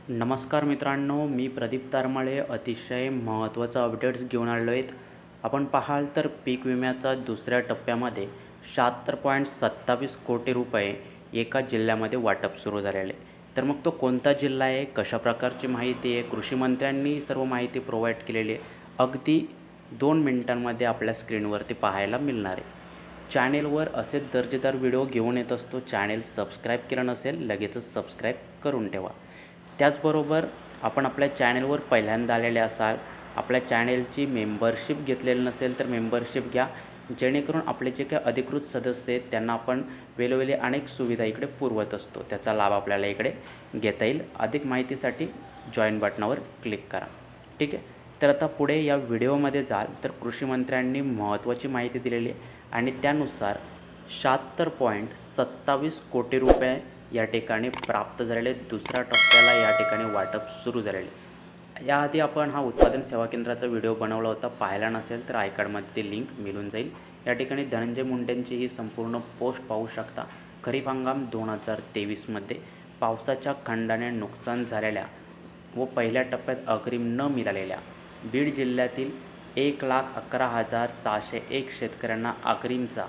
नमस्कार मित्रांनो, मी प्रदीप तारमाळे अतिशय महत्त्वाचा अपडेट्स घेऊन आलो आहेत। आपण पाहाल तर पीक विम्याचा दुसऱ्या टप्प्यामध्ये 76.27 कोटी रुपये एका जिल्ह्यामध्ये वाटप सुरू झालेले आहे। तर मग तो कोणता जिल्हा आहे, कशा प्रकारची माहिती आहे, कृषी मंत्र्यांनी सर्व माहिती प्रोव्हाइड केलेली आहे। अगदी 2 मिनिटांमध्ये आपल्या स्क्रीनवरती पाहायला मिळणार आहे। चॅनेलवर असेच दर्जेदार व्हिडिओ घेऊन येत असतो। चॅनेल सबस्क्राईब केलं नसेल लगेचच सबस्क्राईब करून ठेवा। त्याचबरोबर आपण आपल्या चॅनेलवर पहिल्यांदा आलेले असाल, आपल्या चॅनेलची मेंबरशिप घेतलेली नसेल तर मेंबरशिप घ्या, जेणेकरून आपले जे काही अधिकृत सदस्य आहेत त्यांना आपण वेळोवेळी अनेक सुविधा इकडे पुरवत असतो, त्याचा लाभ आपल्याला इकडे घेता येईल। अधिक माहितीसाठी जॉईन बटनावर क्लिक करा। ठीक आहे, तर आता पुढे या व्हिडिओमध्ये जाल तर कृषी मंत्र्यांनी महत्त्वाची माहिती दिलेली आहे आणि त्यानुसार 76.27 कोटी रुपये या ठिकाणी प्राप्त झालेले, दुसऱ्या टप्प्याला या ठिकाणी वाटप सुरू झालेले। याआधी आपण हा उत्पादन सेवा केंद्राचा व्हिडिओ बनवला होता, पाहिला नसेल तर आय कार्डमध्ये ती लिंक मिळून जाईल। या ठिकाणी धनंजय मुंडेंची ही संपूर्ण पोस्ट पाहू शकता। खरीप हंगाम 2023 मध्ये पावसाच्या खंडाने नुकसान झालेल्या व पहिल्या टप्प्यात अग्रिम न मिळालेल्या बीड जिल्ह्यातील 1,11,601 शेतकऱ्यांना अग्रिमचा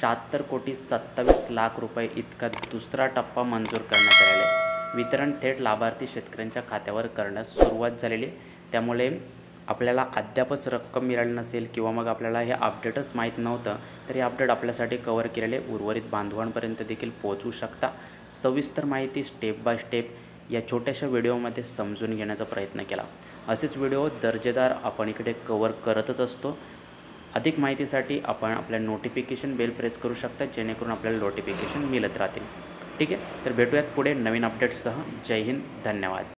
76,27 रुपये इतका दुसरा टप्पा मंजूर करण्यात आलेला आहे। वितरण थेट लाभार्थी शेतकऱ्यांच्या खात्यावर करण्यास सुरुवात झालेली, त्यामुळे आपल्याला अद्यापच रक्कम मिळाली नसेल किंवा मग आपल्याला हे अपडेटच माहीत नव्हतं तर हे अपडेट आपल्यासाठी कव्हर केलेले उर्वरित बांधवांपर्यंत देखील पोहोचू शकता। सविस्तर माहिती स्टेप बाय स्टेप या छोट्याशा व्हिडिओमध्ये समजून घेण्याचा प्रयत्न केला। असेच व्हिडिओ दर्जेदार आपण इकडे कव्हर करतच असतो। अधिक माहितीसाठी आपण आपल्या नोटिफिकेशन बेल प्रेस करू शकता, जेणेकरून आपल्याला नोटिफिकेशन मिळत राहतील। ठीक आहे, तर भेटूयात पुढे नवीन अपडेट्ससह। जय हिंद, धन्यवाद।